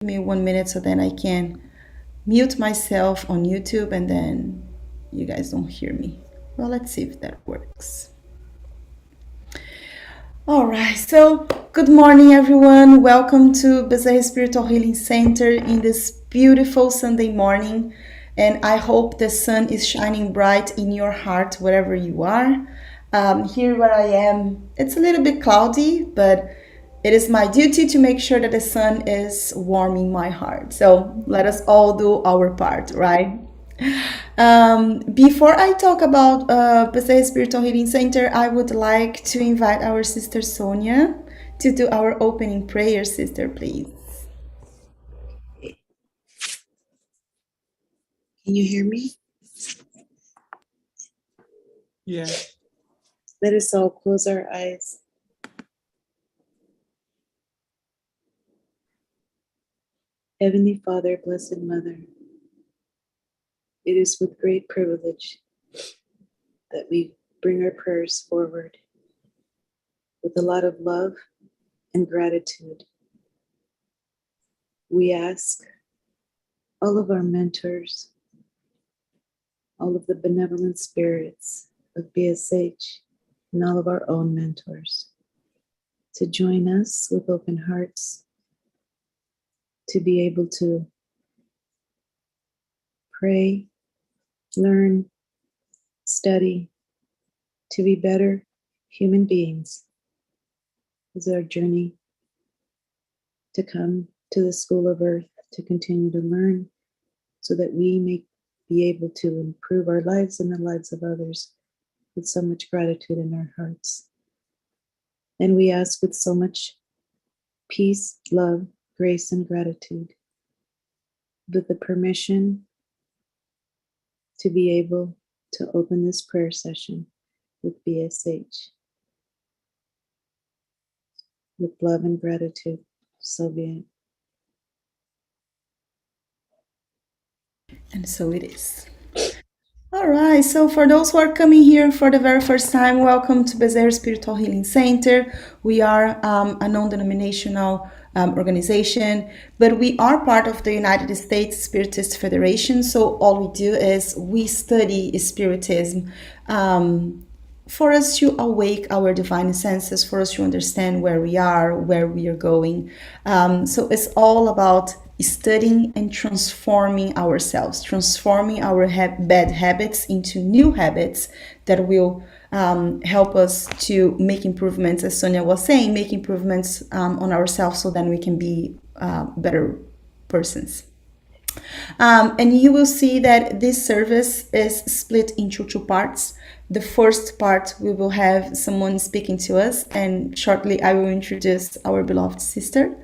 me 1 minute so then I can mute myself on YouTube and then you guys don't hear me. Well, let's see if that works. All right, so good morning, everyone. Welcome to Bezerra Spiritual Healing Center in this beautiful Sunday morning. And I hope the sun is shining bright in your heart wherever you are. Here where I am, it's a little bit cloudy, but it is my duty to make sure that the sun is warming my heart. So let us all do our part, right? Before I talk about Bezerra Spiritual Healing Center, I would like to invite our sister Sonia to do our opening prayer. Sister, please. Can you hear me? Yeah. Let us all close our eyes. Heavenly Father, Blessed Mother, it is with great privilege that we bring our prayers forward with a lot of love and gratitude. We ask all of our mentors, all of the benevolent spirits of BSH, and all of our own mentors to join us with open hearts, to be able to pray, learn, study, to be better human beings is our journey to come to the school of earth, to continue to learn so that we may be able to improve our lives and the lives of others with so much gratitude in our hearts. And we ask with so much peace, love, grace, and gratitude, with the permission to be able to open this prayer session with BSH. With love and gratitude, so be it. And so it is. All right, so for those who are coming here for the very first time, welcome to Bezerra Spiritual Healing Center. We are a non-denominational organization, but we are part of the United States Spiritist Federation. So all we do is we study Spiritism for us to awake our divine senses, for us to understand where we are going. So it's all about studying and transforming ourselves, transforming our bad habits into new habits that will help us to make improvements, as Sonia was saying, make improvements on ourselves so then we can be better persons. And you will see that this service is split into two parts. The first part, we will have someone speaking to us, and shortly I will introduce our beloved sister.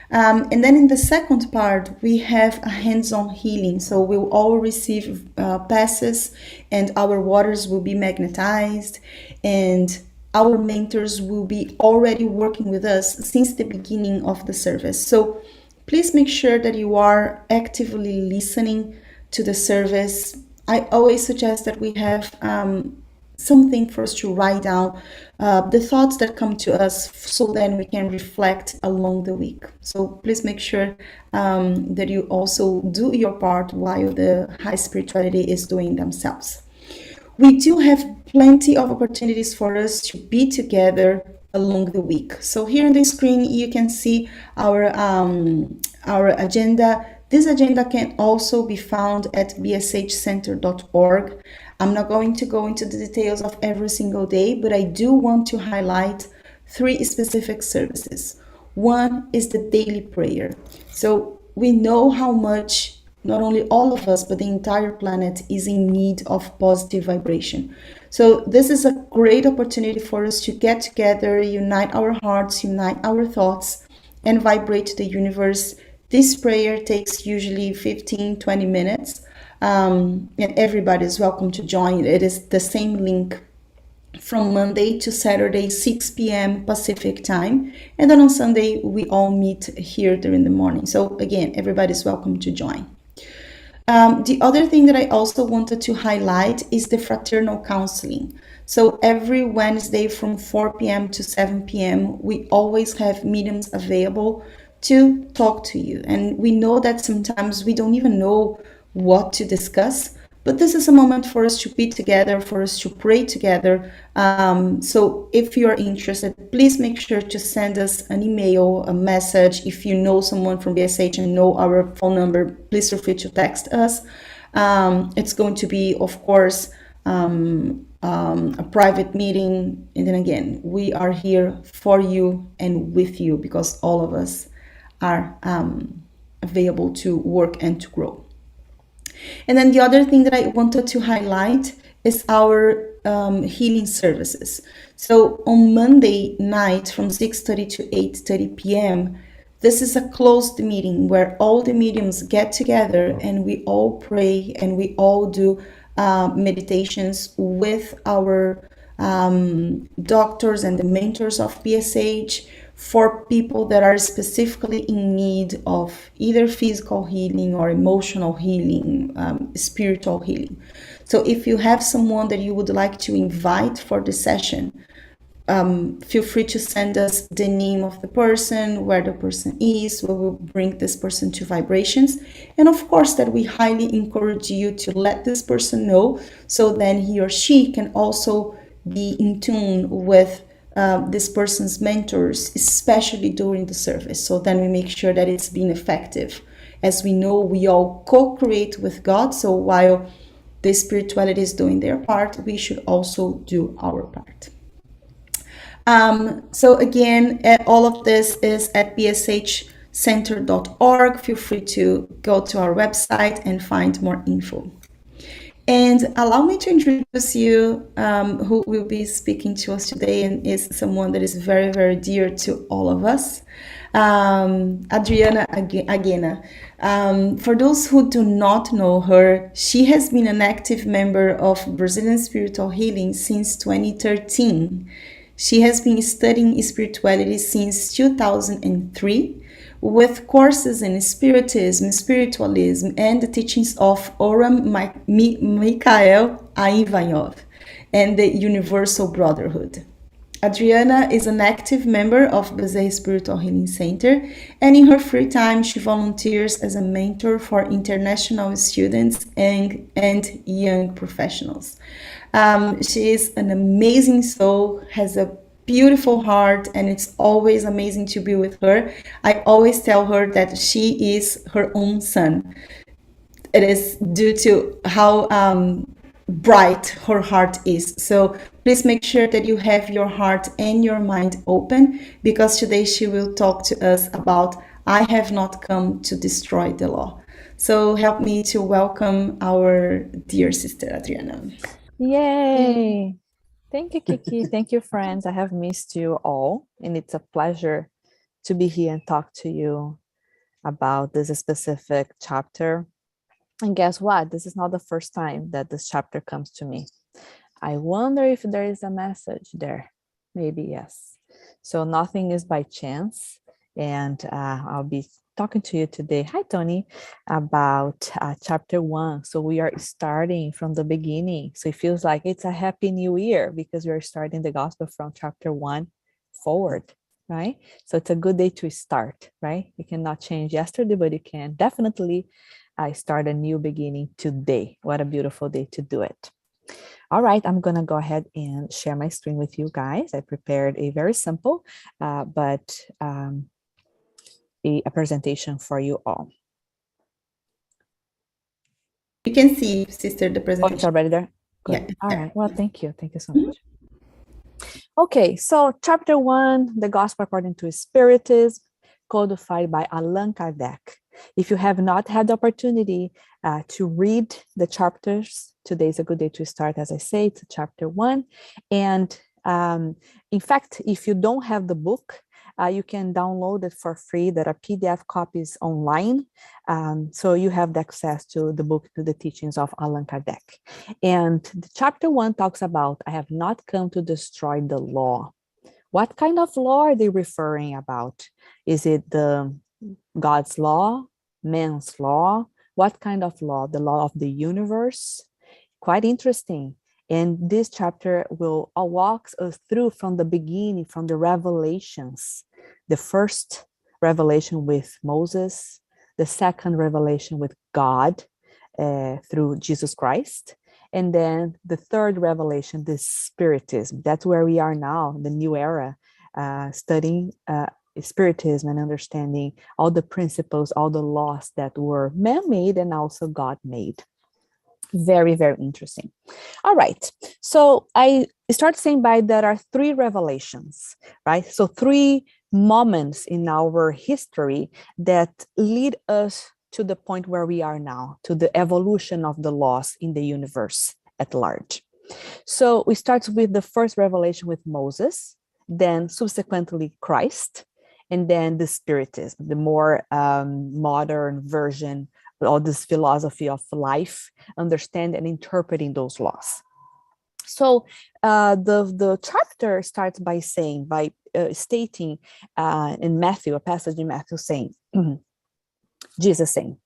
And then in the second part, we have a hands-on healing. So we'll all receive passes, and our waters will be magnetized, and our mentors will be already working with us since the beginning of the service. So please make sure that you are actively listening to the service. I always suggest that we have something for us to write down the thoughts that come to us so then we can reflect along the week. So please make sure that you also do your part while the high spirituality is doing themselves. We do have plenty of opportunities for us to be together along the week. So here on the screen, you can see our agenda. This agenda can also be found at bshcenter.org. I'm not going to go into the details of every single day, but I do want to highlight 3 specific services. One is the daily prayer. So we know how much not only all of us, but the entire planet is in need of positive vibration. So this is a great opportunity for us to get together, unite our hearts, unite our thoughts, and vibrate to the universe. This prayer takes usually 15-20 minutes, and everybody is welcome to join. It is the same link from Monday to Saturday, 6 p.m. Pacific time. And then on Sunday, we all meet here during the morning. So again, everybody's welcome to join. The other thing that I also wanted to highlight is the Fraternal Counseling. So every Wednesday from 4 p.m. to 7 p.m., we always have mediums available to talk to you. And we know that sometimes we don't even know what to discuss, but this is a moment for us to be together, for us to pray together. So if you're interested, please make sure to send us an email, a message. If you know someone from BSH and know our phone number, please feel free to text us. It's going to be, of course, a private meeting. And then again, we are here for you and with you because all of us are available to work and to grow. And then the other thing that I wanted to highlight is our healing services. So on Monday night from 6:30 to 8:30 p.m., this is a closed meeting where all the mediums get together and we all pray and we all do meditations with our doctors and the mentors of PSH for people that are specifically in need of either physical healing or emotional healing, spiritual healing. So if you have someone that you would like to invite for the session, feel free to send us the name of the person, where the person is. We will bring this person to vibrations. And of course, that we highly encourage you to let this person know so then he or she can also be in tune with this person's mentors, especially during the service. So then we make sure that it's being effective. As we know, we all co-create with God. So while the spirituality is doing their part, we should also do our part. So again, all of this is at bshcenter.org. Feel free to go to our website and find more info. And allow me to introduce you, who will be speaking to us today and is someone that is very, very dear to all of us, Adriana Aguena. For those who do not know her, she has been an active member of Brazilian spiritual healing since 2013. She has been studying spirituality since 2003 with courses in Spiritism, Spiritualism, and the teachings of Oram Mikhail Ivanov and the Universal Brotherhood. Adriana is an active member of Bezerra Spiritual Healing Center, and in her free time, she volunteers as a mentor for international students and young professionals. She is an amazing soul, has a beautiful heart, and it's always amazing to be with her. I always tell her that she is her own sun. It is due to how bright her heart is. So please make sure that you have your heart and your mind open, because today she will talk to us about I have not come to destroy the law. So help me to welcome our dear sister Adriana. Yay! Thank you, Kiki. Thank you, friends. I have missed you all, and it's a pleasure to be here and talk to you about this specific chapter. And guess what? This is not the first time that this chapter comes to me. I wonder if there is a message there. Maybe yes. So nothing is by chance. And I'll be talking to you today, hi Tony, about chapter 1. So we are starting from the beginning. So it feels like it's a happy new year because we are starting the gospel from chapter 1 forward, right? So it's a good day to start, right? You cannot change yesterday, but you can definitely start a new beginning today. What a beautiful day to do it. All right, I'm going to go ahead and share my screen with you guys. I prepared a very simple, but a presentation for you all. You can see, sister, the Oh, presentation. it's already there? Good. Yeah. All right. Well, thank you. Thank you so much. Okay, so chapter 1, the Gospel according to Spiritism, codified by Allan Kardec. If you have not had the opportunity to read the chapters, today is a good day to start. As I say, it's chapter 1. And in fact, if you don't have the book, you can download it for free. There are PDF copies online. So you have the access to the book, to the teachings of Allan Kardec. And the chapter 1 talks about, I have not come to destroy the law. What kind of law are they referring about? Is it the God's law, man's law? What kind of law? The law of the universe? Quite interesting. And this chapter will walk us through from the beginning, from the revelations, the first revelation with Moses, the second revelation with God through Jesus Christ, and then the third revelation, the Spiritism. That's where we are now, the new era, studying Spiritism and understanding all the principles, all the laws that were man-made and also God-made. Very, very interesting. All right. So I start saying there are three revelations, right? So three moments in our history that lead us to the point where we are now, to the evolution of the laws in the universe at large. So we start with the first revelation with Moses, then subsequently Christ, and then the Spiritism, the more modern version, all this philosophy of life, understand and interpreting those laws. So the chapter starts by saying, stating in Matthew, a passage in Matthew saying, Jesus saying,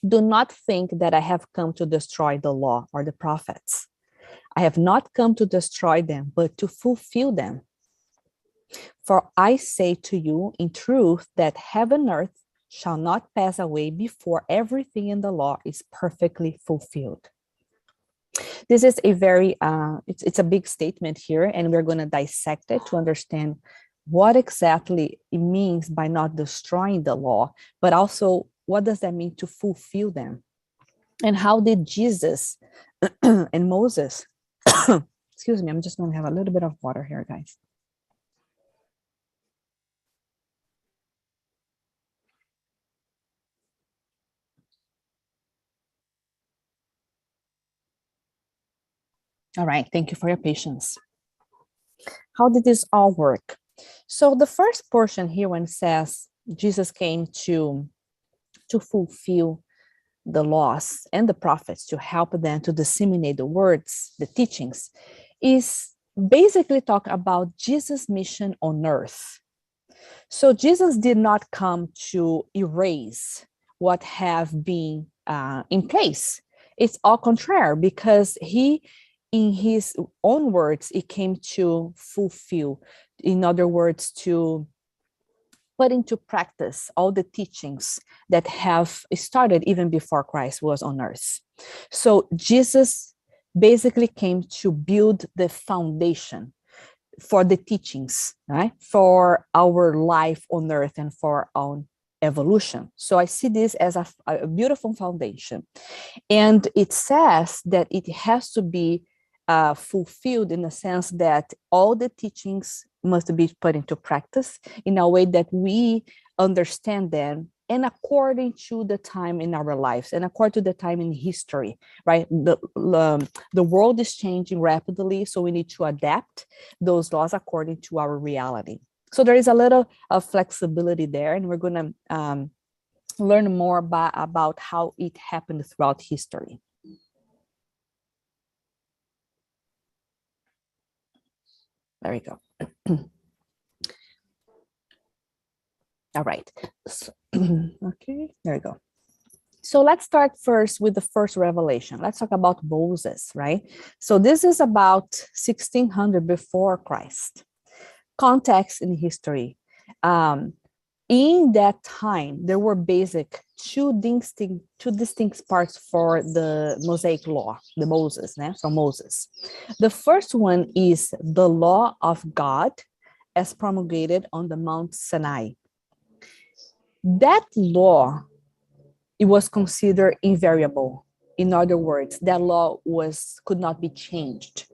"Do not think that I have come to destroy the law or the prophets. I have not come to destroy them, but to fulfill them. For I say to you in truth that heaven and earth shall not pass away before everything in the law is perfectly fulfilled." This is a very, it's a big statement here, and we're going to dissect it to understand what exactly it means by not destroying the law, but also what does that mean to fulfill them? And how did Jesus and Moses, excuse me, I'm just going to have a little bit of water here, guys. All right, thank you for your patience. How did this all work? So the first portion here, when it says Jesus came to fulfill the laws and the prophets, to help them to disseminate the words, the teachings, is basically talk about Jesus' mission on earth. So Jesus did not come to erase what have been in place. It's all contrary, because he, in his own words, it came to fulfill. In other words, to put into practice all the teachings that have started even before Christ was on earth. So Jesus basically came to build the foundation for the teachings, right? For our life on earth and for our own evolution. So I see this as a beautiful foundation. And it says that it has to be fulfilled in the sense that all the teachings must be put into practice in a way that we understand them and according to the time in our lives and according to the time in history, right? The world is changing rapidly, so we need to adapt those laws according to our reality. So there is a little flexibility there, and we're going to learn more about how it happened throughout history. There we go. All right. So, okay, there we go. So let's start first with the first revelation. Let's talk about Moses, right? So this is about 1600 before Christ. Context in history. In that time, there were basic two distinct parts for the Mosaic law, the Moses, from Moses. The first one is the law of God as promulgated on the Mount Sinai. That law, it was considered invariable. In other words, that law could not be changed.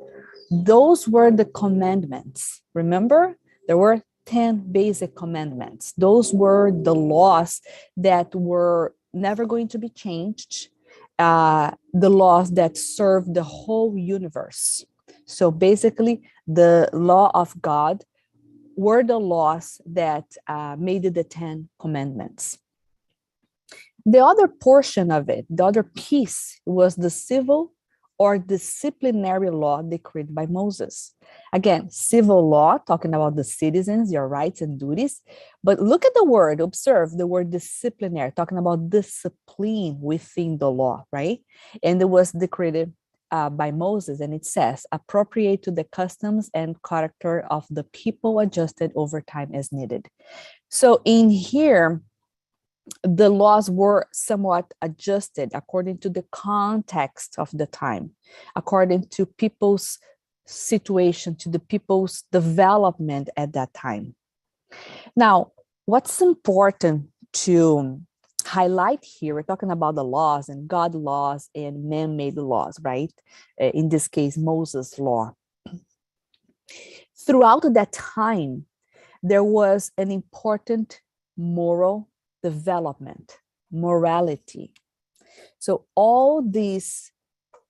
Those were the commandments. Remember, there were 10 basic commandments. Those were the laws that were never going to be changed, the laws that served the whole universe. So basically, the law of God were the laws that made the 10 commandments. The other portion of it, the other piece, was the civil or disciplinary law decreed by Moses. Again, civil law, talking about the citizens, your rights and duties. But look at the word, observe the word disciplinary, talking about discipline within the law, right? And it was decreed by Moses, and it says, appropriate to the customs and character of the people, adjusted over time as needed. So in here, the laws were somewhat adjusted according to the context of the time, according to people's situation, to the people's development at that time. Now, what's important to highlight here, we're talking about the laws and God laws and man-made laws, right? In this case, Moses' law. Throughout that time, there was an important moral development, morality. So all these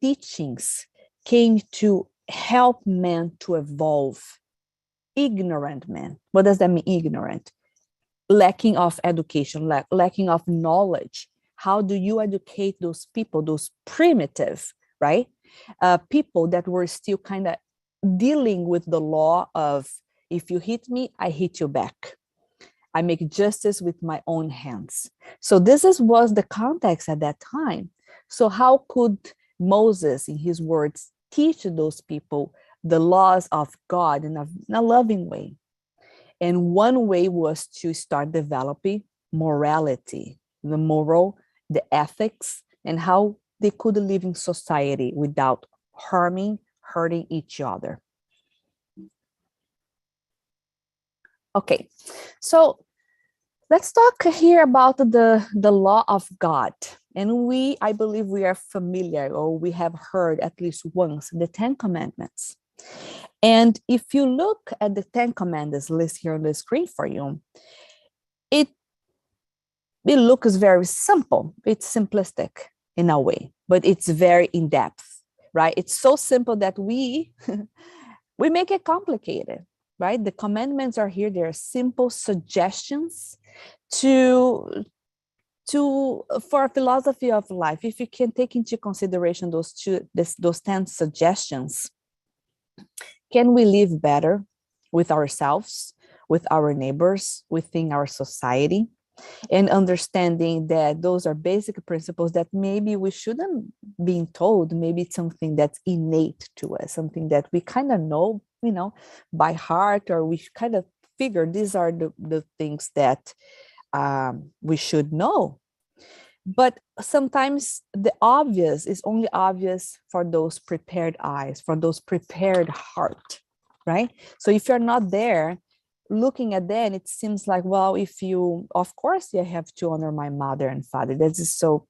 teachings came to help man to evolve. Ignorant man. What does that mean, ignorant? Lacking of education, lacking of knowledge. How do you educate those people, those primitive, right? People that were still kind of dealing with the law of, if you hit me, I hit you back. I make justice with my own hands. So this was the context at that time. So how could Moses, in his words, teach those people the laws of God in a loving way? And one way was to start developing morality, the moral, the ethics, and how they could live in society without hurting each other. Okay, so let's talk here about the law of God. And I believe we are familiar, or we have heard at least once, the 10 Commandments. And if you look at the 10 Commandments list here on the screen for you, it looks very simple. It's simplistic in a way, but it's very in-depth, right? It's so simple that we make it complicated, right? The commandments are here. They're simple suggestions for a philosophy of life. If you can take into consideration those 10 suggestions, can we live better with ourselves, with our neighbors, within our society? And understanding that those are basic principles that maybe we shouldn't be told. Maybe it's something that's innate to us, something that we kind of know, by heart, or we kind of figure these are the things that we should know. But sometimes the obvious is only obvious for those prepared eyes, for those prepared heart, right? So if you're not there looking at that, it seems like, well, of course you have to honor my mother and father. That is so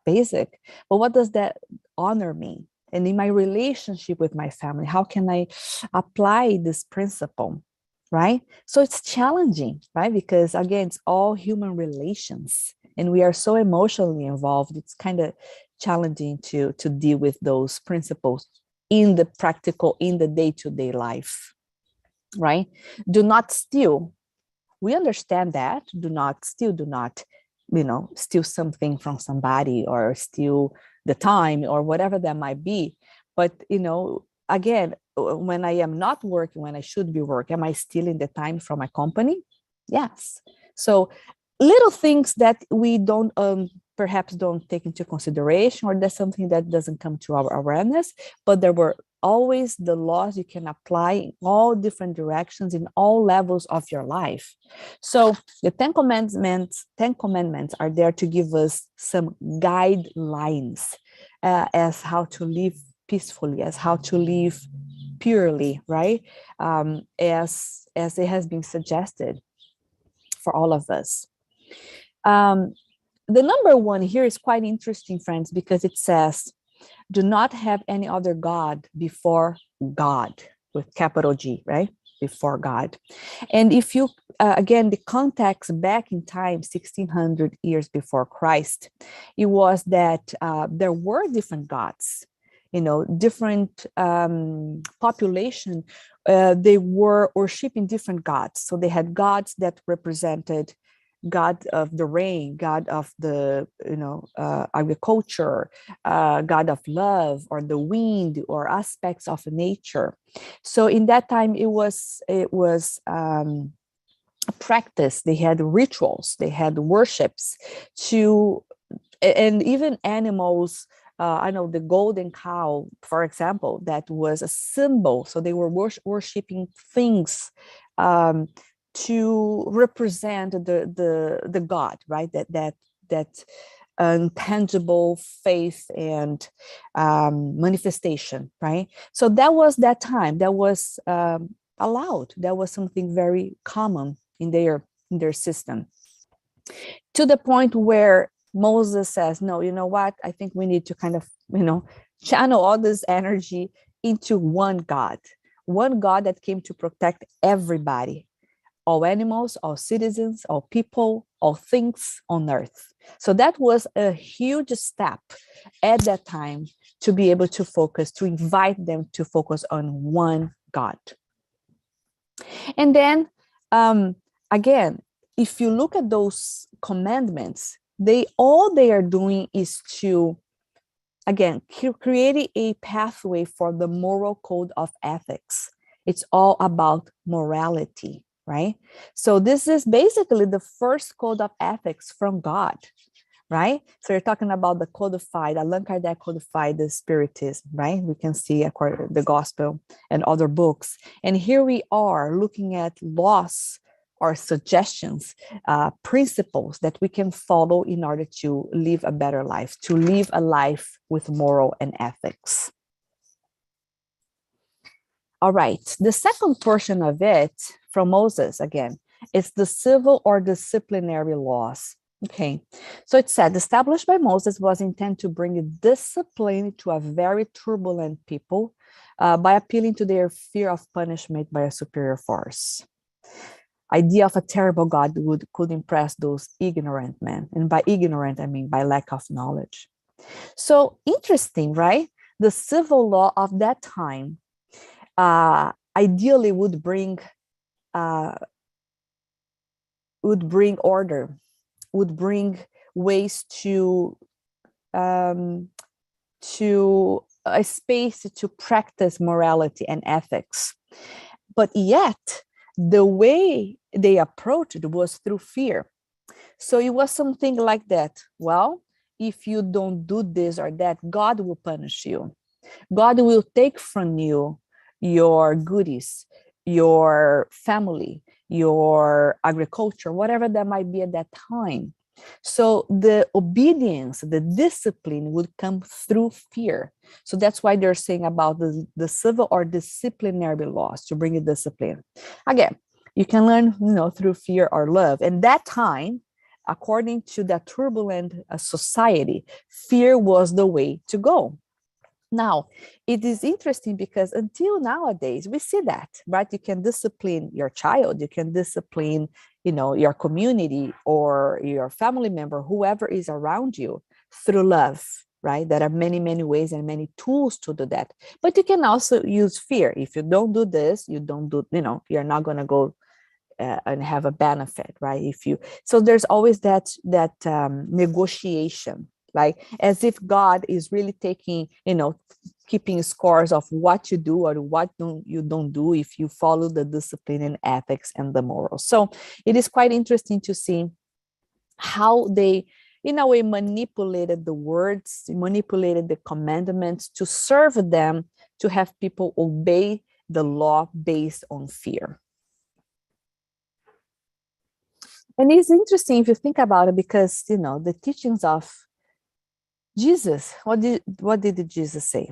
basic. But what does that honor mean? And in my relationship with my family, how can I apply this principle, right? So it's challenging, right? Because again, it's all human relations. And we are so emotionally involved. It's kind of challenging to deal with those principles in the practical, in the day-to-day life, right? Do not steal. We understand that. Do not steal. Do not, steal something from somebody, or steal the time, or whatever that might be. But, again, when I am not working, when I should be working, am I stealing the time from my company? Yes. So little things that we don't perhaps don't take into consideration, or that's something that doesn't come to our awareness, but there were always the laws you can apply in all different directions, in all levels of your life. So the 10 commandments are there to give us some guidelines as how to live peacefully, as how to live purely, right? As it has been suggested for all of us. The number one here is quite interesting, friends, because it says, do not have any other God before God, with capital G, right? Before God. And if you, again, the context back in time, 1600 years before Christ, it was that there were different gods, different population, they were worshiping different gods. So they had gods that represented God of the rain, God of the agriculture, God of love, or the wind, or aspects of nature. So in that time, it was a practice. They had rituals, they had worships and even animals I know the golden cow, for example, that was a symbol. So they were worshiping things to represent the God, right? That intangible faith and manifestation, right? So that was that time. That was allowed. That was something very common in their system. To the point where Moses says, no, you know what? I think we need to kind of, channel all this energy into one God that came to protect everybody, all animals, all citizens, all people, all things on earth. So that was a huge step at that time to be able to focus, to invite them to focus on one God. And then, again, if you look at those commandments, all they are doing is to, again, creating a pathway for the moral code of ethics. It's all about morality, right? So this is basically the first code of ethics from God, right? So you're talking about the codified, Allan Kardec codified the Spiritism, right? We can see according to the gospel and other books. And here we are looking at laws or suggestions, principles that we can follow in order to live a better life, to live a life with moral and ethics. All right, the second portion of it from Moses, again, is the civil or disciplinary laws. Okay, so it said, established by Moses, was intended to bring discipline to a very turbulent people by appealing to their fear of punishment by a superior force. Idea of a terrible God could impress those ignorant men. And by ignorant, I mean by lack of knowledge. So interesting, right? The civil law of that time ideally would bring order, would bring ways to a space to practice morality and ethics. But yet, the way they approached it was through fear. So it was something like that. Well, if you don't do this or that, God will punish you. God will take from you your goodies, your family, your agriculture, whatever that might be at that time. So the obedience, the discipline would come through fear. So that's why they're saying about the civil or disciplinary laws to bring a discipline. Again, you can learn, through fear or love. And that time, according to that turbulent society, fear was the way to go. Now, it is interesting because until nowadays, we see that, right? You can discipline your child, you can discipline, your community or your family member, whoever is around you, through love, right? There are many, many ways and many tools to do that. But you can also use fear. If you don't do this, you're not going to go and have a benefit, right? So there's always that negotiation, like as if God is really taking, keeping scores of what you do or what you don't do if you follow the discipline and ethics and the morals. So it is quite interesting to see how they, in a way, manipulated the words, manipulated the commandments to serve them, to have people obey the law based on fear. And it's interesting if you think about it, because, the teachings of Jesus, what did Jesus say?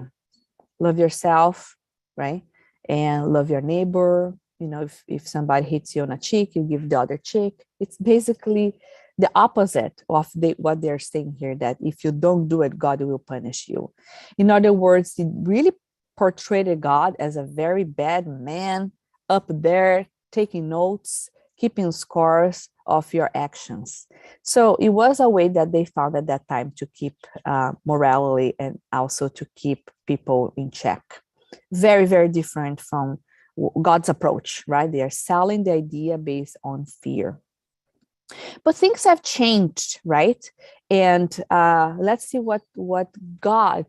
Love yourself, right? And love your neighbor. If somebody hits you on a cheek, you give the other cheek. It's basically the opposite of what they're saying here, that if you don't do it, God will punish you. In other words, it really portrayed God as a very bad man up there, taking notes, keeping scores of your actions. So it was a way that they found at that time to keep morality and also to keep people in check. Very, very different from God's approach, right? They are selling the idea based on fear. But things have changed, right? And let's see what God,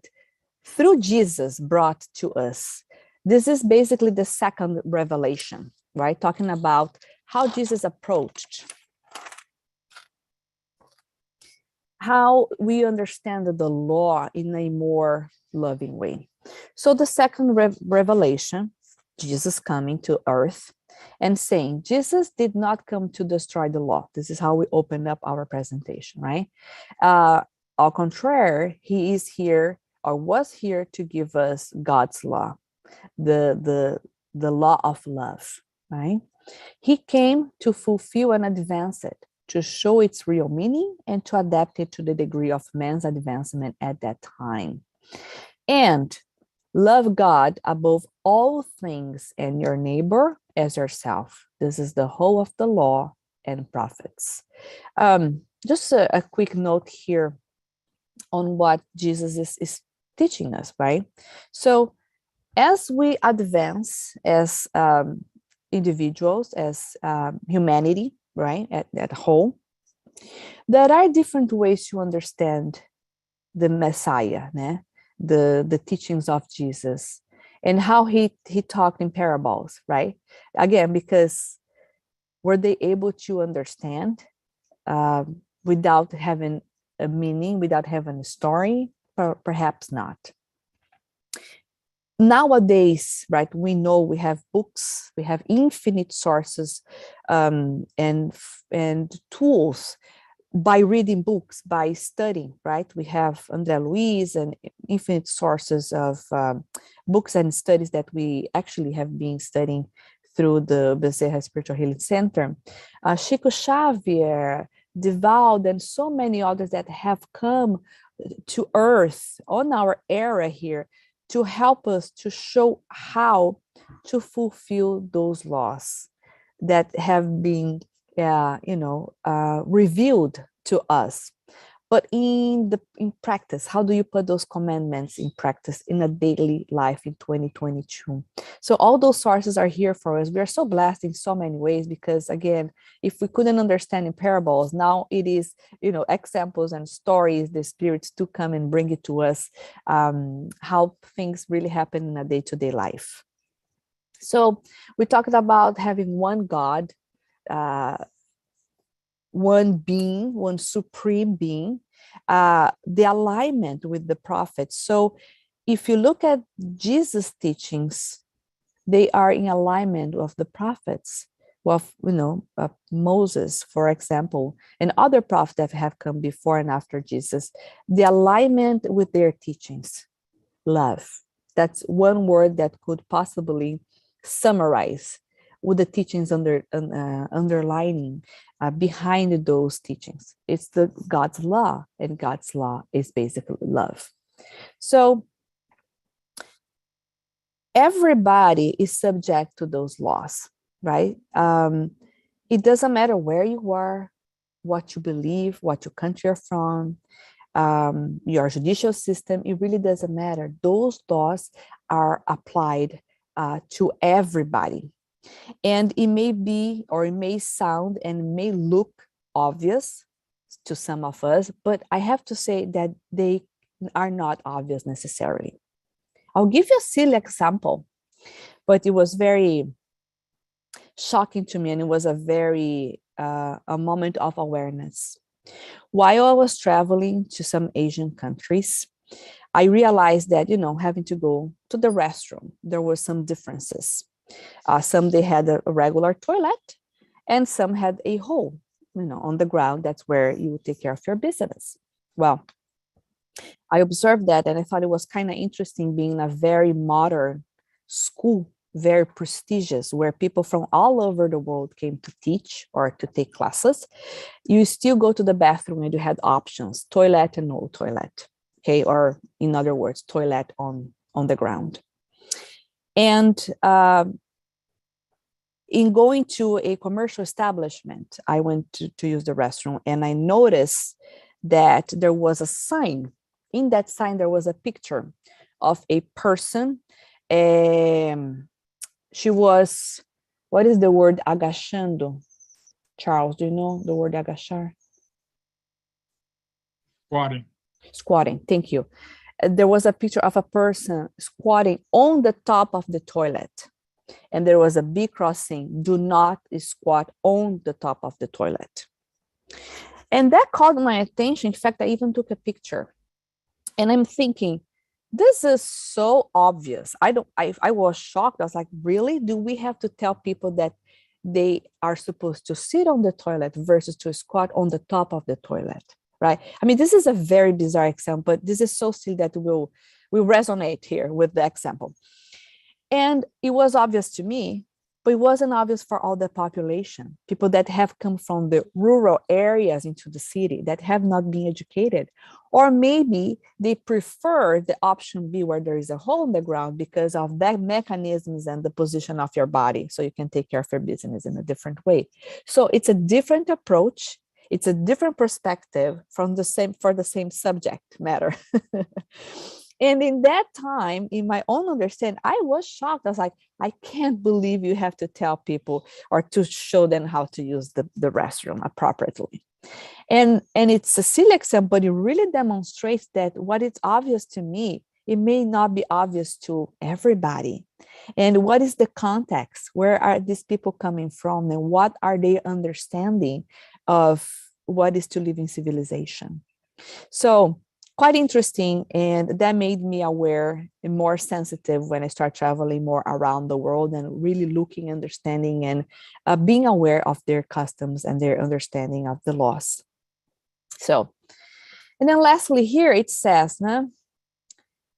through Jesus, brought to us. This is basically the second revelation, right? Talking about how Jesus approached how we understand the law in a more loving way. So the second revelation, Jesus coming to earth and saying, Jesus did not come to destroy the law. This is how we opened up our presentation, right? Au contraire, he is here or was here to give us God's law, the law of love, right? He came to fulfill and advance it, to show its real meaning and to adapt it to the degree of man's advancement at that time. And love God above all things and your neighbor as yourself. This is the whole of the law and prophets. Just a quick note here on what Jesus is teaching us, right? So as we advance as individuals, as humanity, right, at whole, there are different ways to understand the Messiah, né? The teachings of Jesus, and how he talked in parables, right? Again, because were they able to understand without having a meaning, without having a story? Perhaps not. Nowadays, right, we know we have books, we have infinite sources and tools. By reading books, by studying, right? We have André Luiz and infinite sources of books and studies that we actually have been studying through the Bezerra Spiritual Healing Center. Chico Xavier, Divaldo, and so many others that have come to earth on our era here to help us to show how to fulfill those laws that have been revealed to us. But in practice, how do you put those commandments in practice in a daily life in 2022? So all those sources are here for us. We are so blessed in so many ways because, again, if we couldn't understand in parables, now it is, examples and stories, the spirits do come and bring it to us, how things really happen in a day-to-day life. So we talked about having one God, one being, one supreme being, the alignment with the prophets. So if you look at Jesus' teachings, they are in alignment with the prophets, with Moses, for example, and other prophets that have come before and after Jesus. The alignment with their teachings, love. That's one word that could possibly summarize with the teachings underlining behind those teachings. It's the God's law, and God's law is basically love. So everybody is subject to those laws, right? It doesn't matter where you are, what you believe, what your country you're from, your judicial system. It really doesn't matter. Those laws are applied to everybody. And it may be, or it may sound and may look obvious to some of us, but I have to say that they are not obvious necessarily. I'll give you a silly example, but it was very shocking to me, and it was a moment of awareness. While I was traveling to some Asian countries, I realized that, having to go to the restroom, there were some differences. Some they had a regular toilet, and some had a hole, on the ground. That's where you would take care of your business. Well, I observed that, and I thought it was kind of interesting being in a very modern school, very prestigious, where people from all over the world came to teach or to take classes. You still go to the bathroom and you had options, toilet and no toilet, okay? Or in other words, toilet on the ground. And in going to a commercial establishment, I went to use the restroom, and I noticed that there was a sign. In that sign, there was a picture of a person. She was, what is the word agachando? Charles, do you know the word agachar? Squatting, thank you. There was a picture of a person squatting on the top of the toilet. And there was a big cross saying, do not squat on the top of the toilet. And that caught my attention. In fact, I even took a picture. And I'm thinking, this is so obvious. I was shocked. I was like, really? Do we have to tell people that they are supposed to sit on the toilet versus to squat on the top of the toilet, right? I mean, this is a very bizarre example, but this is so silly that will resonate here with the example. And it was obvious to me, but it wasn't obvious for all the population, people that have come from the rural areas into the city that have not been educated. Or maybe they prefer the option B where there is a hole in the ground because of that mechanisms and the position of your body. So you can take care of your business in a different way. So it's a different approach. It's a different perspective for the same subject matter. And in that time, in my own understanding, I was shocked. I was like, I can't believe you have to tell people or to show them how to use the restroom appropriately. And it's a silly example, but it really demonstrates that what is obvious to me, it may not be obvious to everybody. And what is the context? Where are these people coming from? And what are they understanding of what is to live in civilization? So quite interesting. And that made me aware and more sensitive when I start traveling more around the world and really looking, understanding, and being aware of their customs and their understanding of the laws. So, and then lastly here it says,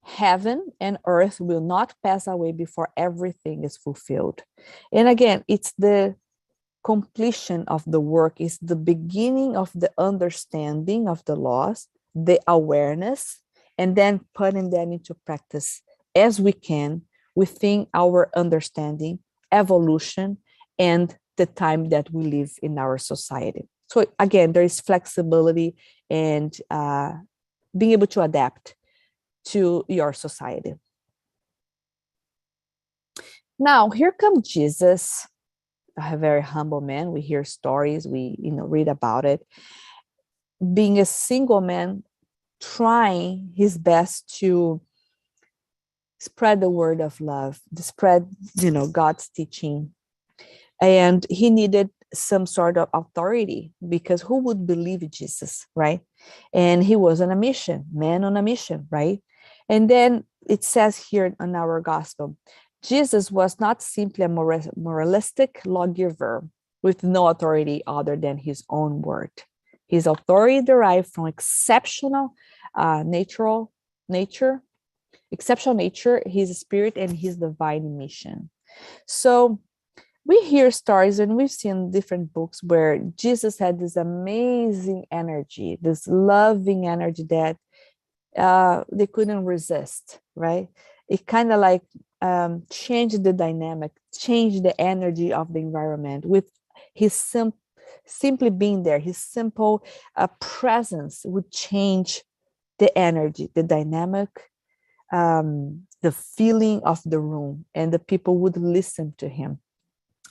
heaven and earth will not pass away before everything is fulfilled. And again, it's the completion of the work, is the beginning of the understanding of the laws, the awareness, and then putting that into practice as we can within our understanding, evolution, and the time that we live in our society. So again, there is flexibility and being able to adapt to your society. Now, here comes Jesus, a very humble man. We hear stories, we read about it. Being a single man, trying his best to spread the word of love, to spread, God's teaching. And he needed some sort of authority, because who would believe Jesus, right? And he was on a mission, man on a mission, right? And then it says here in our gospel, Jesus was not simply a moralistic lawgiver with no authority other than his own word. His authority derived from exceptional nature, his spirit, and his divine mission. So we hear stories and we've seen different books where Jesus had this amazing energy, this loving energy that they couldn't resist, right? It kind of like changed the dynamic, changed the energy of the environment with his simply being there. His simple presence would change the energy, the dynamic, the feeling of the room, and the people would listen to him.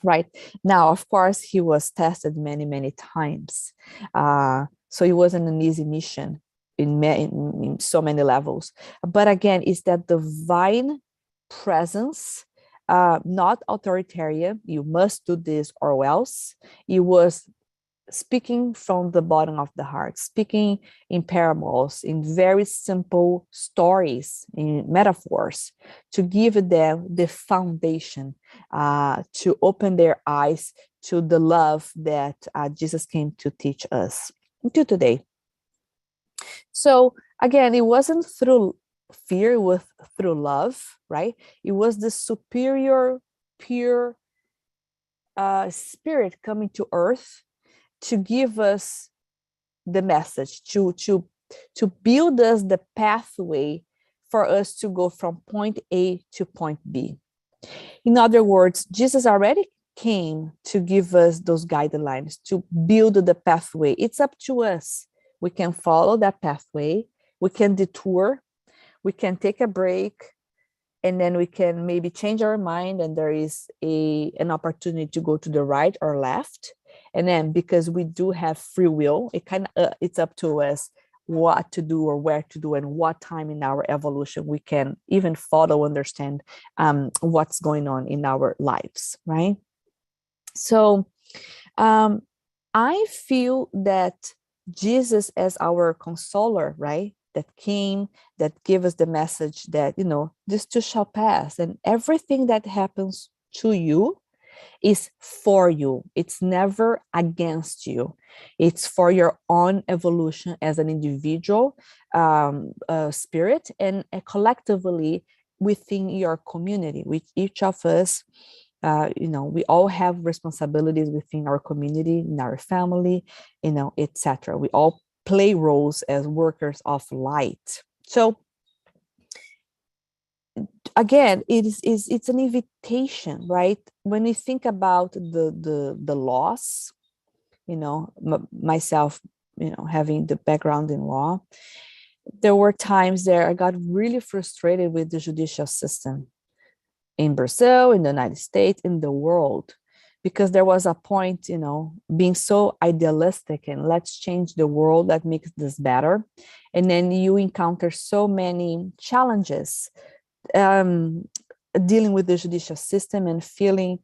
Right now, of course, he was tested many, many times. So it wasn't an easy mission in so many levels. But again, it's that divine presence, not authoritarian. You must do this or else. It was speaking from the bottom of the heart, speaking in parables, in very simple stories, in metaphors, to give them the foundation, to open their eyes to the love that Jesus came to teach us to today. So again, it wasn't through fear, it was through love, right? It was the superior, pure spirit coming to earth to give us the message, to build us the pathway for us to go from point A to point B. In other words, Jesus already came to give us those guidelines, to build the pathway. It's up to us. We can follow that pathway. We can detour. We can take a break. And then we can maybe change our mind, and there is an opportunity to go to the right or left. And then because we do have free will, it's up to us what to do or where to do and what time in our evolution we can even follow, understand what's going on in our lives, right? So I feel that Jesus as our consoler, right? That came, that gave us the message that, this too shall pass. And everything that happens to you is for you. It's never against you. It's for your own evolution as an individual spirit, and collectively within your community, with each of us. We all have responsibilities within our community, in our family, etc. We all play roles as workers of light. So again, it's an invitation, right? When we think about the loss, myself, having the background in law, there were times there I got really frustrated with the judicial system in Brazil, in the United States, in the world, because there was a point, being so idealistic and let's change the world, that makes this better. And then you encounter so many challenges dealing with the judicial system and feeling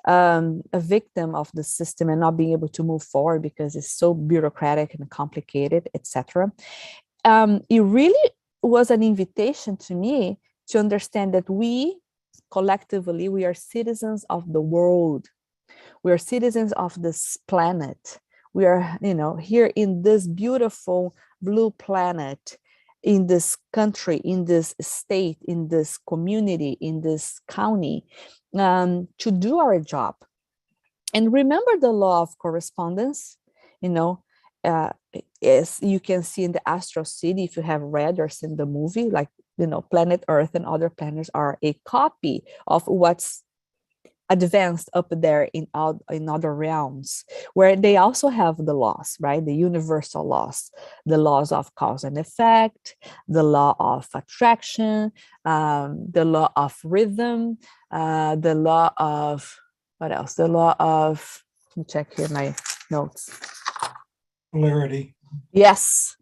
a victim of the system and not being able to move forward because it's so bureaucratic and complicated, etc. It really was an invitation to me to understand that we collectively, we are citizens of the world. We are citizens of this planet. We are, here in this beautiful blue planet, in this country, in this state, in this community, in this county, to do our job. And remember the law of correspondence, as you can see in the Astral City, if you have read or seen the movie, like, planet Earth and other planets are a copy of what's advanced up there in other realms, where they also have the laws, right? The universal laws, the laws of cause and effect, the law of attraction, the law of rhythm, the law of, what else? The law of, let me check here my notes. Polarity. Yes.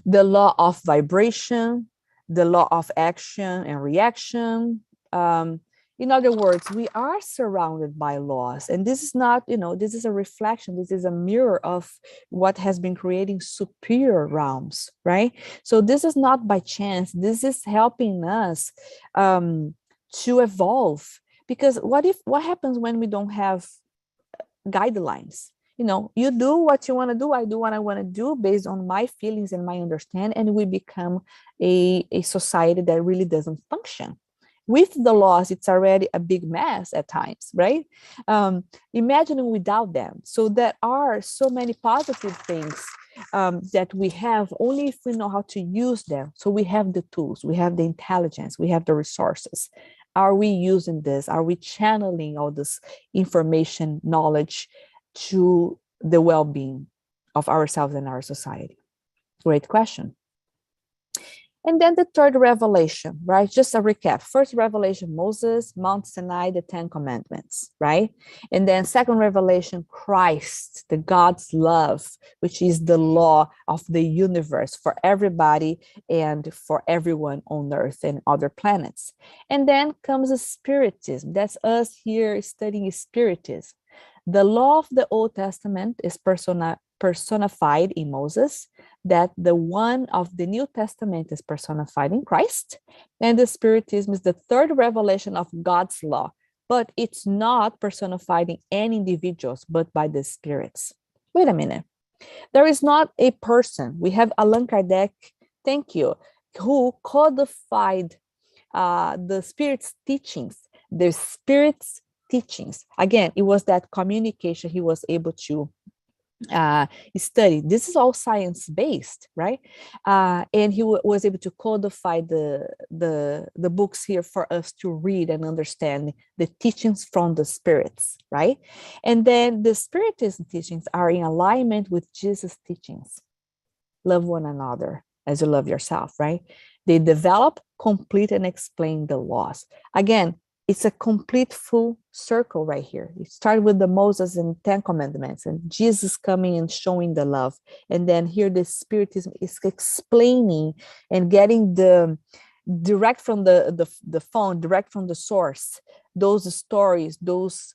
The law of vibration, the law of action and reaction. In other words, we are surrounded by laws, and this is not, this is a reflection. This is a mirror of what has been creating superior realms, right? So this is not by chance. This is helping us to evolve, because what happens when we don't have guidelines? You do what you want to do, I do what I want to do based on my feelings and my understanding, and we become a society that really doesn't function. With the laws, it's already a big mess at times, right? Imagine without them. So there are so many positive things that we have only if we know how to use them. So we have the tools, we have the intelligence, we have the resources. Are we using this? Are we channeling all this information, knowledge to the well-being of ourselves and our society? Great question. And then the third revelation, right? Just a recap. First revelation, Moses, Mount Sinai, the 10 Commandments, right? And then second revelation, Christ, the God's love, which is the law of the universe for everybody and for everyone on Earth and other planets. And then comes the Spiritism. That's us here studying Spiritism. The law of the Old Testament is personified in Moses, that the one of the New Testament is personified in Christ, and the Spiritism is the third revelation of God's law, but it's not personified in any individuals, but by the spirits. Wait a minute. There is not a person. We have Allan Kardec, thank you, who codified the Spirit's teachings, the Spirit's teachings. Again, it was that communication he was able to study. This is all science-based, right? And he was able to codify the books here for us to read and understand the teachings from the spirits, right? And then the Spiritism teachings are in alignment with Jesus' teachings. Love one another as you love yourself, right? They develop, complete, and explain the laws. Again, it's a complete full circle right here. It started with the Moses and 10 Commandments and Jesus coming and showing the love. And then here the Spiritism is explaining and getting the direct from the phone, direct from the source, those stories, those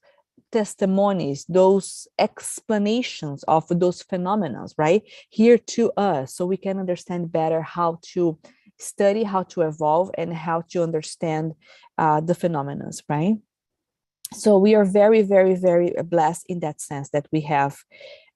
testimonies, those explanations of those phenomena, right, here to us, so we can understand better how to study, how to evolve, and how to understand the phenomena, right? So we are very, very, very blessed in that sense that we have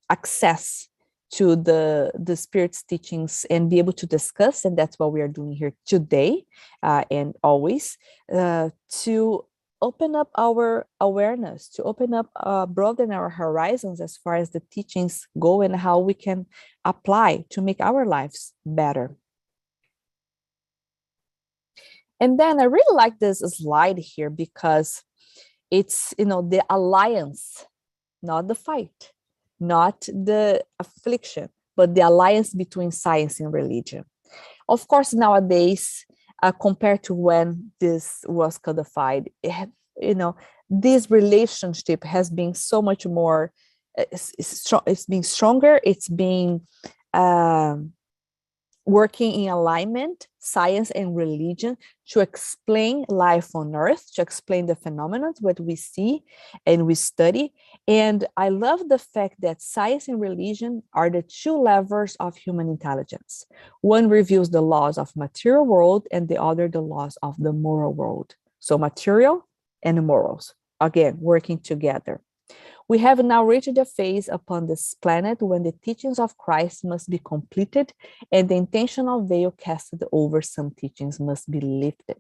access to the Spirit's teachings and be able to discuss, and that's what we are doing here today and always, to open up our awareness, to open up, broaden our horizons as far as the teachings go and how we can apply to make our lives better. And then I really like this slide here because it's, the alliance, not the fight, not the affliction, but the alliance between science and religion. Of course, nowadays, compared to when this was codified, this relationship has been so much more, it's being stronger, it's being working in alignment, science and religion, to explain life on earth, to explain the phenomena, what we see and we study. And I love the fact that science and religion are the two levers of human intelligence. One reveals the laws of material world and the other the laws of the moral world. So material and morals, again, working together. We have now reached a phase upon this planet when the teachings of Christ must be completed and the intentional veil casted over some teachings must be lifted.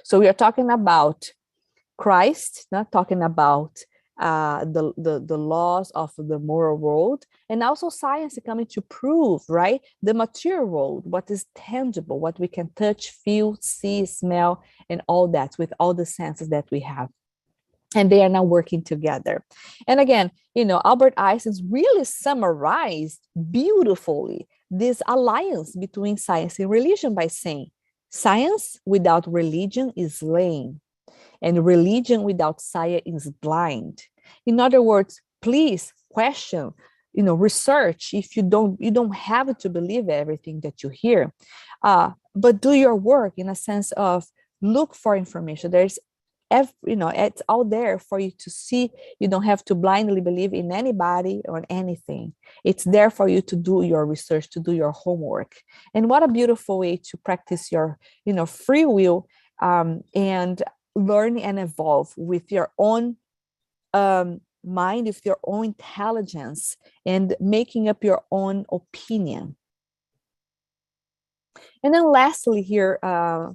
So we are talking about Christ, not talking about the laws of the moral world, and also science coming to prove, right, the material world, what is tangible, what we can touch, feel, see, smell, and all that with all the senses that we have. And they are now working together. And again, Albert Einstein really summarized beautifully this alliance between science and religion by saying, science without religion is lame, and religion without science is blind. In other words, please question, research. If you don't have to believe everything that you hear, but do your work in a sense of look for information. There's it's out there for you to see. You don't have to blindly believe in anybody or anything. It's there for you to do your research, to do your homework. And what a beautiful way to practice your, free will, and learn and evolve with your own mind, with your own intelligence, and making up your own opinion. And then lastly here,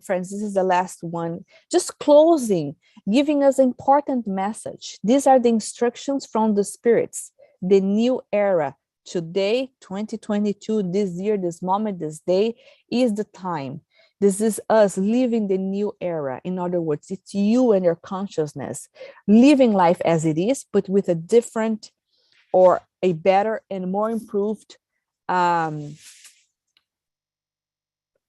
friends, this is the last one, just closing, giving us an important message. These are the instructions from the spirits, the new era. Today, 2022, this year, this moment, this day is the time. This is us living the new era. In other words, it's you and your consciousness living life as it is, but with a different or a better and more improved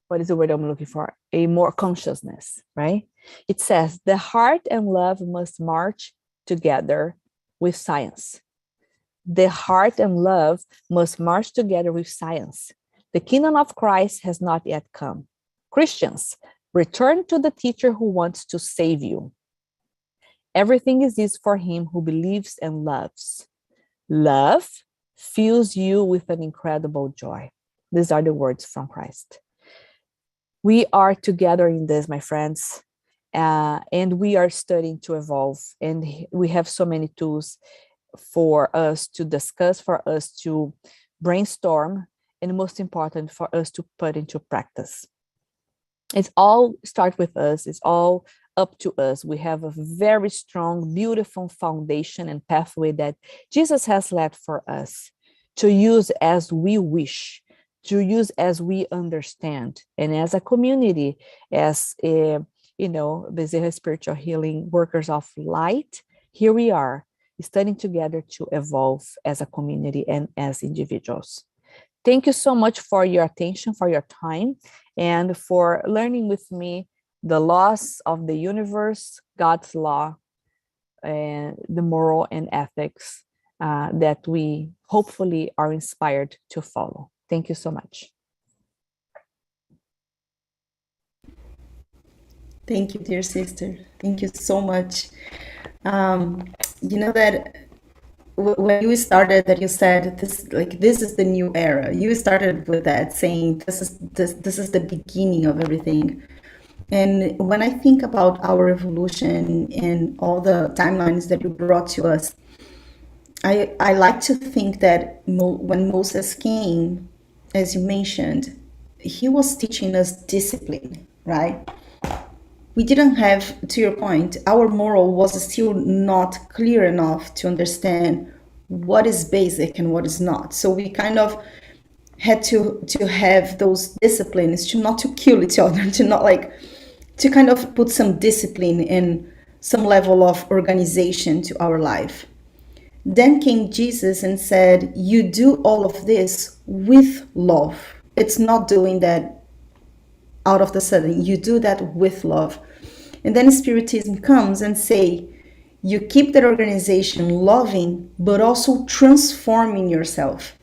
what is the word I'm looking for? A more consciousness, right? It says the heart and love must march together with science. The heart and love must march together with science. The kingdom of Christ has not yet come. Christians, return to the teacher who wants to save you. Everything is easy for him who believes and loves. Love fills you with an incredible joy. These are the words from Christ. We are together in this, my friends, and we are studying to evolve. And we have so many tools for us to discuss, for us to brainstorm, and most important, for us to put into practice. It's all start with us. It's all up to us. We have a very strong, beautiful foundation and pathway that Jesus has led for us to use as we wish, to use as we understand. And as a community, as Bezerra Spiritual Healing Workers of Light, here we are studying together to evolve as a community and as individuals. Thank you so much for your attention, for your time, and for learning with me the laws of the universe, God's law, and the moral and ethics that we hopefully are inspired to follow. Thank you so much. Thank you, dear sister. Thank you so much. you know that when you started, that you said this is the new era. You started with that, saying this is the beginning of everything. And when I think about our evolution and all the timelines that you brought to us, I like to think that when Moses came, as you mentioned, he was teaching us discipline, right? We didn't have, to your point, our moral was still not clear enough to understand what is basic and what is not. So we kind of had to have those disciplines to not to kill each other, to not like to kind of put some discipline and some level of organization to our life. Then came Jesus and said, you do all of this with love. It's not doing that out of the sudden. You do that with love. And then Spiritism comes and say, you keep that organization loving, but also transforming yourself.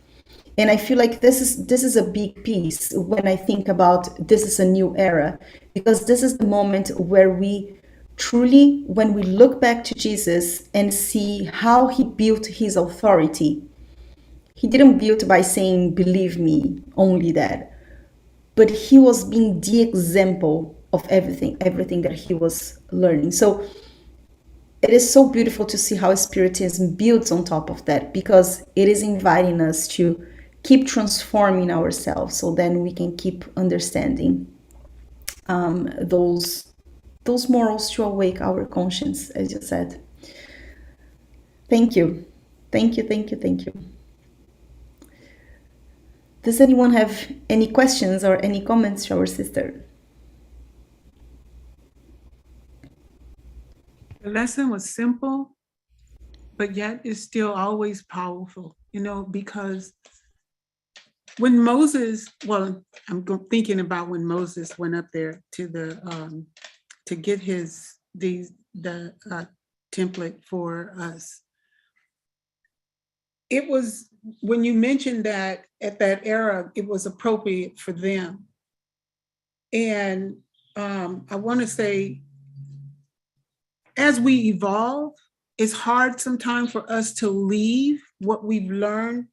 And I feel like this is a big piece when I think about this is a new era, because this is the moment where we truly, when we look back to Jesus and see how he built his authority, he didn't build by saying, believe me, only that, but he was being the example of everything that he was learning. So it is so beautiful to see how Spiritism builds on top of that, because it is inviting us to keep transforming ourselves, so then we can keep understanding those morals to awake our conscience, as you said. Thank you. Thank you, thank you, thank you. Does anyone have any questions or any comments to our sister? The lesson was simple, but yet it's still always powerful, because when Moses, well, I'm thinking about when Moses went up there to the to get the template for us. It was, when you mentioned that at that era, it was appropriate for them. And I want to say, as we evolve, it's hard sometimes for us to leave what we've learned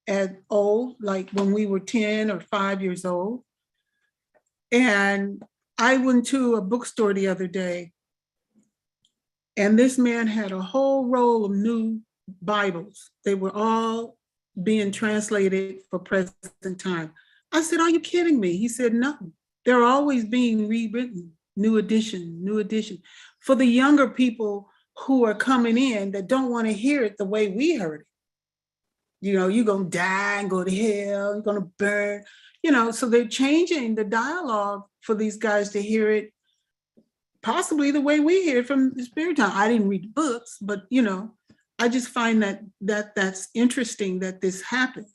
at old, like when we were 10 or 5 years old. And I went to a bookstore the other day, and this man had a whole roll of new Bibles. They were all being translated for present time. I said, are you kidding me? He said, no, they're always being rewritten, new edition, new edition. For the younger people who are coming in that don't want to hear it the way we heard it. You're going to die and go to hell, you're going to burn, so they're changing the dialogue for these guys to hear it possibly the way we hear it from the Spirit time. I didn't read the books, but, I just find that's interesting that this happens.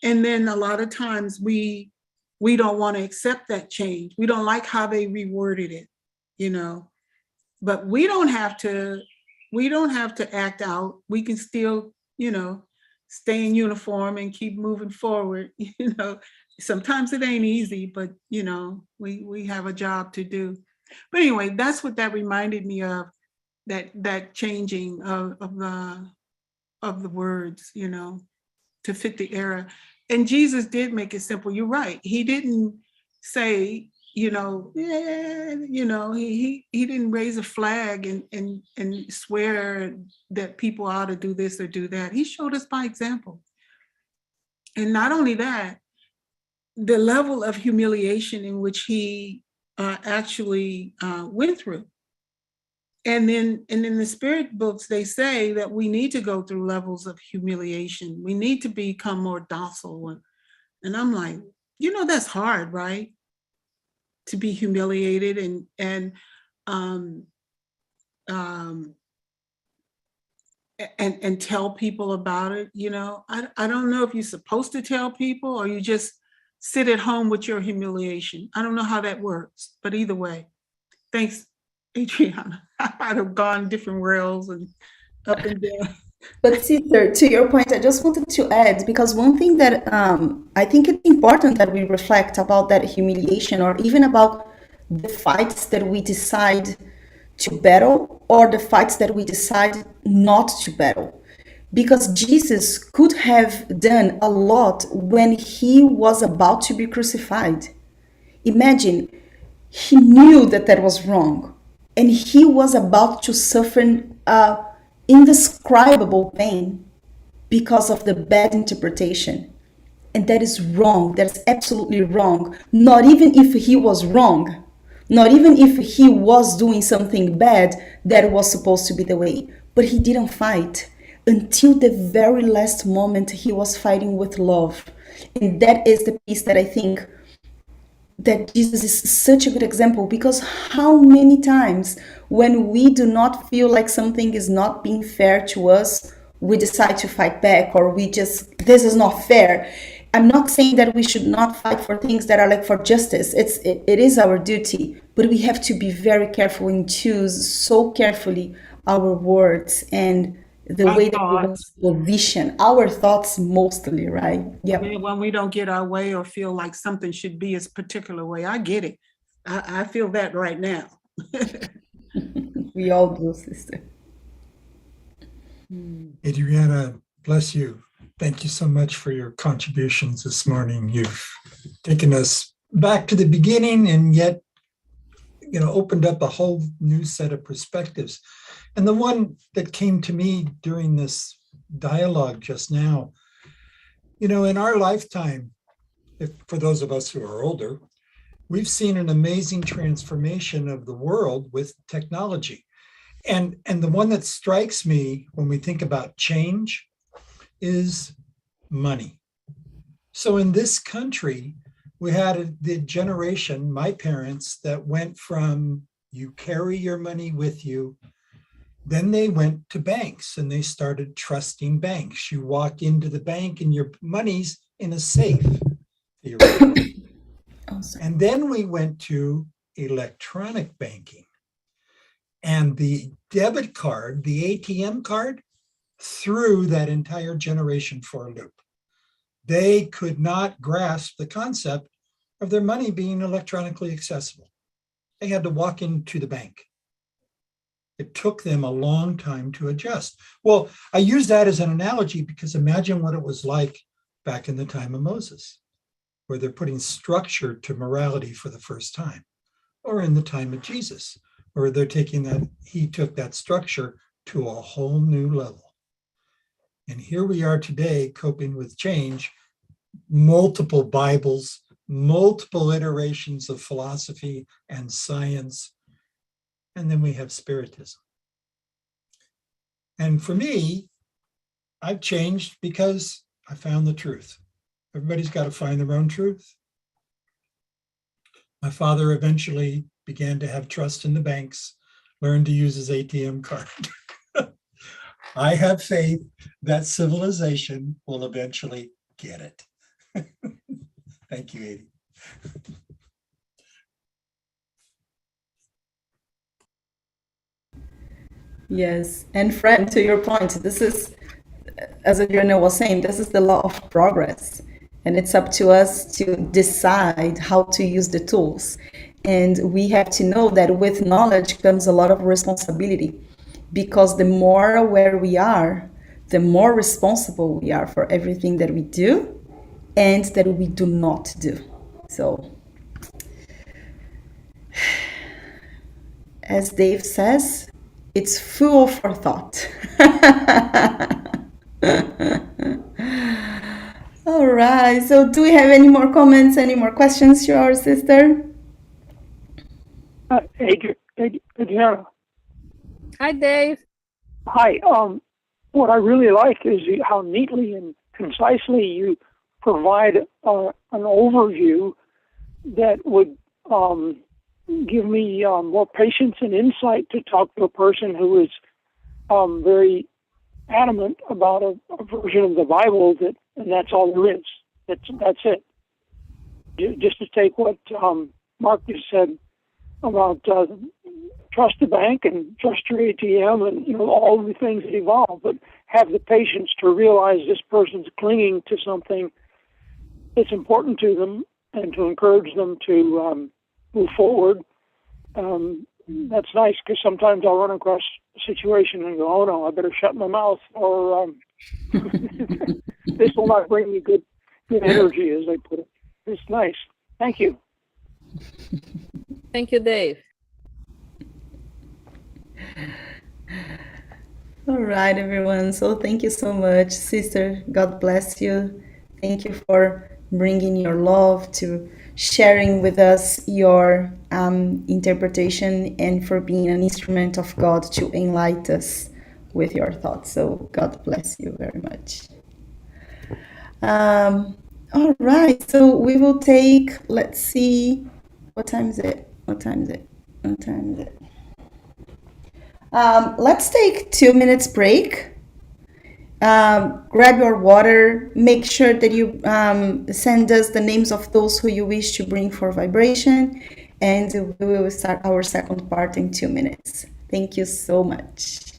And then a lot of times we don't want to accept that change. We don't like how they reworded it, but we don't have to act out. We can still, stay in uniform and keep moving forward. Sometimes it ain't easy, but we have a job to do. But anyway, that's what that reminded me of, that changing of the words, to fit the era. And Jesus did make it simple. You're right. He didn't say, he didn't raise a flag and swear that people ought to do this or do that. He showed us by example. And not only that, the level of humiliation in which he actually went through. And then in the spirit books, they say that we need to go through levels of humiliation. We need to become more docile. And I'm like, that's hard, right? To be humiliated and tell people about it. I don't know if you're supposed to tell people or you just sit at home with your humiliation. I don't know how that works, but either way, thanks, Adriana. I'd have gone different rails and up and down. But sister, to your point, I just wanted to add, because one thing that I think it's important that we reflect about that humiliation, or even about the fights that we decide to battle or the fights that we decide not to battle. Because Jesus could have done a lot when he was about to be crucified. Imagine, he knew that that was wrong, and he was about to suffer indescribable pain because of the bad interpretation. And that is wrong. That's absolutely wrong. Not even if he was wrong, not even if he was doing something bad that was supposed to be the way. But he didn't fight. Until the very last moment, he was fighting with love. And that is the piece that I think that Jesus is such a good example, because how many times when we do not feel like something is not being fair to us, we decide to fight back, or we just, this is not fair. I'm not saying that we should not fight for things that are like for justice. It is our duty, but we have to be very careful and choose so carefully our words and the Our way that we want thoughts. to position our thoughts mostly, right? Yep. When we don't get our way or feel like something should be a particular way. I get it. I feel that right now. We all do, sister. Adriana, bless you. Thank you so much for your contributions this morning. You've taken us back to the beginning and yet, opened up a whole new set of perspectives. And the one that came to me during this dialogue just now, in our lifetime, for those of us who are older, we've seen an amazing transformation of the world with technology. And the one that strikes me when we think about change is money. So in this country, we had the generation, my parents, that went from you carry your money with you. Then they went to banks and they started trusting banks. You walk into the bank and your money's in a safe. And then we went to electronic banking. And the debit card, the ATM card, threw that entire generation for a loop. They could not grasp the concept of their money being electronically accessible. They had to walk into the bank. It took them a long time to adjust. Well, I use that as an analogy because imagine what it was like back in the time of Moses, where they're putting structure to morality for the first time, or in the time of Jesus, where they're taking that, he took that structure to a whole new level. And here we are today coping with change, multiple Bibles, multiple iterations of philosophy and science, and then we have Spiritism. And for me, I've changed because I found the truth. Everybody's got to find their own truth. My father eventually began to have trust in the banks, learned to use his ATM card. I have faith that civilization will eventually get it. Thank you, Adi. Yes, and friend, to your point, this is, as Adriana was saying, this is the law of progress. And it's up to us to decide how to use the tools. And we have to know that with knowledge comes a lot of responsibility, because the more aware we are, the more responsible we are for everything that we do and that we do not do. So, as Dave says, it's fuel for thought. All right, so do we have any more comments, any more questions to our sister? Adriana. Hi, Dave. Hi. What I really like is how neatly and concisely you provide an overview that would give me more patience and insight to talk to a person who is very adamant about a version of the Bible and that's all there is. That's it. Just to take what Mark just said about trust the bank and trust your ATM and all the things that evolve, but have the patience to realize this person's clinging to something that's important to them and to encourage them to move forward. that's nice, because sometimes I'll run across a situation and go, oh no, I better shut my mouth, or this will not bring me good energy, as they put it. It's nice. Thank you. Thank you, Dave. All right, everyone. So thank you so much, sister. God bless you. Thank you for bringing your love, to sharing with us your interpretation, and for being an instrument of God to enlighten us with your thoughts. So God bless you very much. All right. So we will take, let's see, what time is it? What time is it? What time is it? Let's take 2 minutes break. Grab your water. Make sure that you send us the names of those who you wish to bring for vibration, and we will start our second part in 2 minutes. Thank you so much.